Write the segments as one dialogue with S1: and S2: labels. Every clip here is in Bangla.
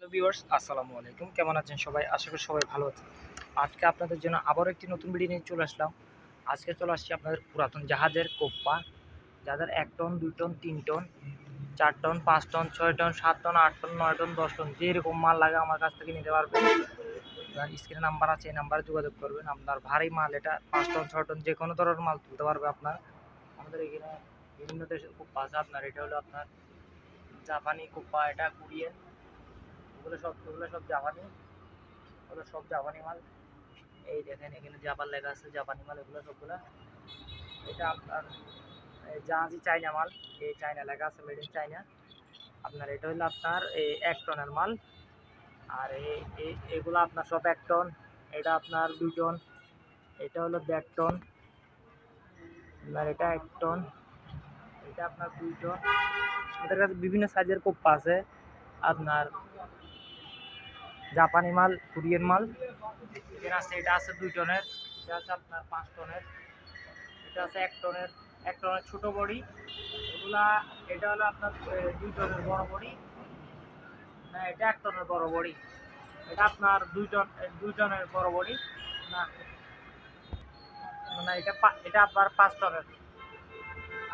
S1: তো ভিউয়ার্স আসসালামু আলাইকুম, কেমন আছেন সবাই? আশা করি সবাই ভালো আছেন। আজকে আপনাদের জন্য আবারও একটি নতুন ভিডিও নিয়ে চলে আসলাম। আজকে চলে আসছি আপনাদের পুরাতন জাহাজের কোপ্পা, যাদের 1 ton 2 ton 3 ton 4 ton 5 ton 6 ton 7 ton 8 ton 9 ton 10 ton যেরকম মাল লাগে আমার কাছ থেকে নিতে পারবেন। স্ক্রিনে নাম্বার আছে, এই নাম্বারে যোগাযোগ করবেন। আপনার ভারী মাল, এটা 5 টন 6 টন যে কোনো ধরনের মাল তুলতে পারবে আপনার। আমাদের এখানে বিভিন্ন দেশের কোপ্পা আছে। আপনার এটা হলো আপনার জাপানি কোপ্পা, এটা কোরিয়ান, এগুলো সব জাপানি, ওগুলো সব জাপানি মাল। এই দেখেন এখানে জাপান লেখা আছে, জাপানি মাল এগুলো সবগুলা। এটা আপনার জাহাজি চাইনা মাল, এই চাইনা লেখা আছে, মেড ইন চাইনা। আপনার এটা হলো আপনার এই 1 টনের মাল। আর এগুলো আপনার সব 1 টন, এটা আপনার 2 টন, এটা হলো 1.5 টন, আপনার এটা 1 টন, এটা আপনার 2 টন। আমাদের কাছে বিভিন্ন সাইজের কোপ্পা আছে। আপনার জাপানি মাল, কোরিয়ান মাল এখানে আছে। এটা আছে 2 টনের, এটা আছে আপনার 5 টনের, এটা আছে 1 টনের, 1 টনের ছোট বডি এগুলা। এটা হলো আপনার 2 টনের বড় বডি। না, এটা 1 টনের বড় বডি। এটা আপনার 2 টনের বড় বডি। না না, এটা আপনার 5 টনের।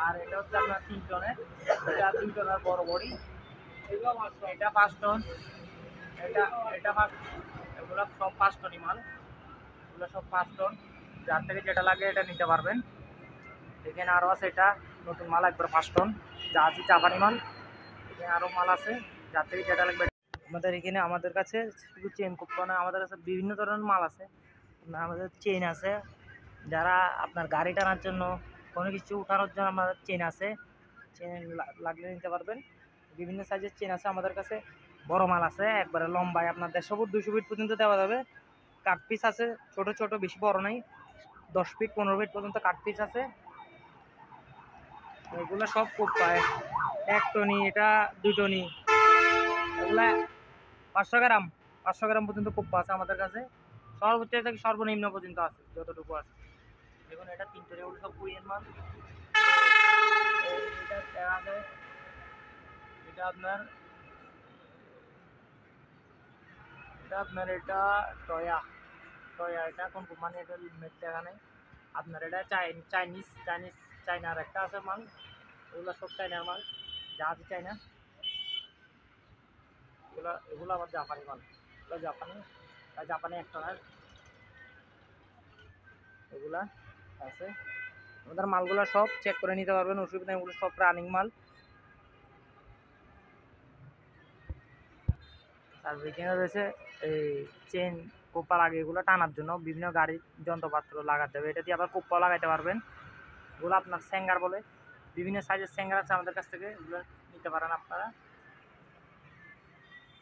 S1: আর এটা হচ্ছে আপনার 3 টনের, এটা 2 টনের বড় বডি। এটা 5 টন, এটা এটা 5, এগুলো সব 5 টনই মাল, এগুলো সব 5 টন। যার থেকে যেটা লাগে এটা নিতে পারবেন। এখানে আরও আছে, এটা নতুন মাল, একবার 5 টন জাহাজি জাপানি মাল। এখানে আরও মাল আছে, যার থেকে যেটা লাগবে। আমাদের কাছে শুধু চেন কোপ্পা না, আমাদের কাছে বিভিন্ন ধরনের মাল আছে। আমাদের চেন আছে, যারা আপনার গাড়ি টানার জন্য, কোনো কিছু উঠানোর জন্য আমাদের চেন আছে। চেন লাগলে নিতে পারবেন। বিভিন্ন সাইজের চেন আছে আমাদের কাছে। বড় মাল আছে একবারে লম্বায়, আপনার 150 ফুট 200 ফিট পর্যন্ত দেওয়া যাবে। কাট পিস আছে ছোট ছোট, বেশি বড় নাই, 10 ফিট 15 ফিট পর্যন্ত কাট পিস আছে। এগুলো সব কোপ্পায় 1 টনি, এটা 2 টনি, এগুলা 500 গ্রাম পর্যন্ত কোপ্পা আছে আমাদের কাছে। সর্বোচ্চ থেকে সর্বনিম্ন পর্যন্ত আছে, যতটুকু আছে। দেখুন এটা 3 টনি, ওগুলো সব কুইয়ের মাল। এটা দেখা যায়, এটা আপনার এটা টয়া টয়া, এটা কোন কোম্পানি এটা লিমিট দেখা নেই। আপনার এটা চাইনিজ চাইনিজ চাইনার একটা আছে মাল, এগুলো সব চাইনার মাল, জাহাজি চাইনা। এগুলো আবার জাপানি মাল, এগুলো জাপানি, জাপানি 1 টনের এগুলা আছে। আমাদের মালগুলো সব চেক করে নিতে পারবেন, অসুবিধা, এগুলো সব রানিং মাল। তারপর এখানে রয়েছে এই চেন কোপ্পা লাগে, এগুলো টানার জন্য বিভিন্ন গাড়ির যন্ত্রপাত্র লাগাতে হবে। এটা দিয়ে আবার কোপ্পা লাগাইতে পারবেন। এগুলো আপনার স্যাঙ্গার বলে, বিভিন্ন সাইজের স্যাঙ্গার আছে আমাদের কাছ থেকে, এগুলো নিতে পারেন আপনারা।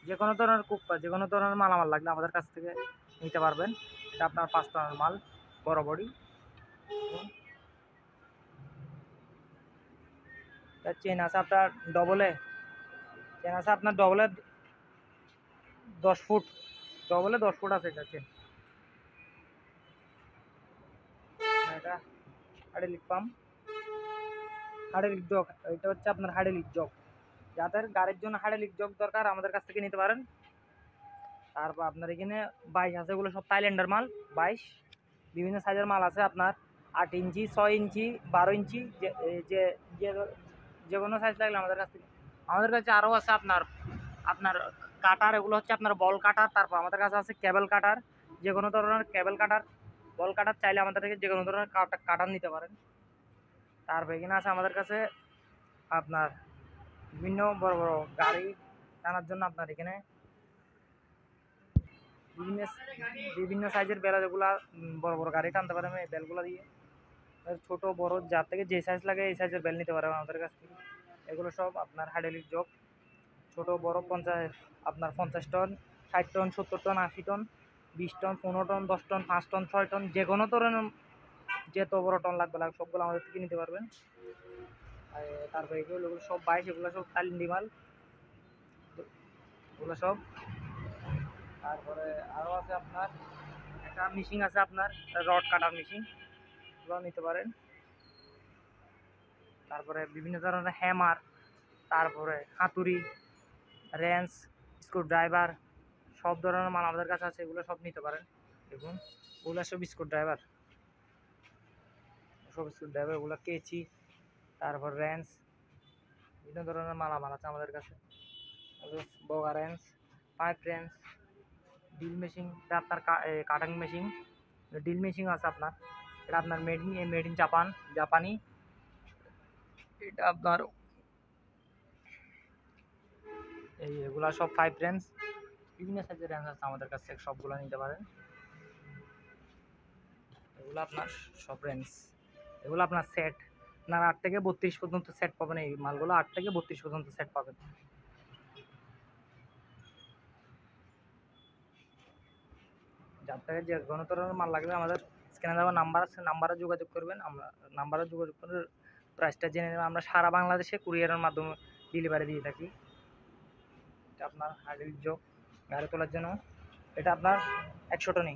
S1: যে কোনো ধরনের কোপ্পা, যে কোনো ধরনের মালামাল লাগলে আমাদের কাছ থেকে নিতে পারবেন। এটা আপনার 5 টনের মাল, বড় বডি। চেন আছে আপনার ডবলে, চেন আছে আপনার ডবলে 10 ফুট, ডবলে 10 ফুট আছে এটা চেন। এটা হাইড্রোলিক পাম্প, হাইড্রোলিক জগ, এটা হচ্ছে আপনার হাইড্রোলিক জগ। যাদের গাড়ির জন্য হাইড্রোলিক জগ দরকার আমাদের কাছ থেকে নিতে পারেন। তারপর আপনার এখানে 22 আছে, এগুলো সব থাইল্যান্ডের মাল। 22 বিভিন্ন সাইজের মাল আছে আপনার, 8 ইঞ্চি 6 ইঞ্চি 12 ইঞ্চি, যে যে যে কোনো সাইজ লাগলে আমাদের কাছ থেকে। আমাদের কাছে আরও আছে আপনার আপনার কাটার, এগুলো হচ্ছে আপনার বল কাটার। তারপর আমাদের কাছে আছে কেবল কাটার, যে কোনো ধরনের কেবল কাটার, বল কাটার চাইলে আমাদের থেকে যে কোনো ধরনের কাটার নিতে পারেন। তারপর এখানে আছে আমাদের কাছে আপনার বিভিন্ন বড় বড় গাড়ি টানার জন্য, আপনার এখানে বিভিন্ন বিভিন্ন সাইজের বেল, যেগুলো বড় বড় গাড়ি টানতে পারে এই বেলগুলো দিয়ে। ছোট বড় যার থেকে যে সাইজ লাগে এই সাইজের বেল নিতে পারবেন আমাদের কাছ থেকে। এগুলো সব আপনার হাইড্রোলিক জগ, ছোট বড় 50, আপনার 50 ton 60 ton 70 ton 80 ton 20 ton 15 ton 10 ton 5 ton 6 ton, যে কোনো ধরনের যত বড় টন লাগবে সবগুলো আমাদের থেকে নিতে পারবেন। তারপরে এগুলো সব 22, এগুলো সব তালিন্দি মাল, এগুলো সব। তারপরে আরও আছে আপনার একটা মেশিন আছে, আপনার রড কাটার মেশিন, এগুলো নিতে পারেন। তারপরে বিভিন্ন ধরনের হ্যামার, তারপরে হাতুড়ি, রেঞ্চ, স্ক্রু ড্রাইভার, সব ধরনের মাল আমাদের কাছে আছে, এগুলো সব নিতে পারেন। দেখুন ওগুলো সব স্ক্রু ড্রাইভার, ওগুলো কেচি, তারপর রেঞ্চ, বিভিন্ন ধরনের মালামাল আছে আমাদের কাছে। বগা wrench, pipe wrench, drill machine, এটা আপনার কাটিং মেশিন, ড্রিল মেশিন আছে আপনার, এটা আপনার মেড ইন জাপানি। এটা আপনার এগুলা সব পাইপ রেঞ্চ, বিভিন্ন সাইজের রেঞ্চ আছে আমাদের কাছে, সবগুলো নিতে পারেন। এগুলো আপনার সব রেঞ্জ, এগুলো আপনার সেট, আপনার 8 থেকে 32 পর্যন্ত সেট পাবেন। এই মালগুলো 8 থেকে 32 পর্যন্ত সেট পাবেন। যার থেকে যে কোনো ধরনের মাল লাগবে আমাদের স্ক্যানে দেওয়া নাম্বার আছে, নাম্বারে যোগাযোগ করবেন। আমরা নাম্বারে যোগাযোগ করে প্রাইসটা জেনে নেবেন। আমরা সারা বাংলাদেশে কুরিয়ারের মাধ্যমে ডেলিভারি দিয়ে থাকি। এটা আপনার হাইড্রোলিক জগ গাড়ি তোলার জন্য, এটা আপনার 100 টনি।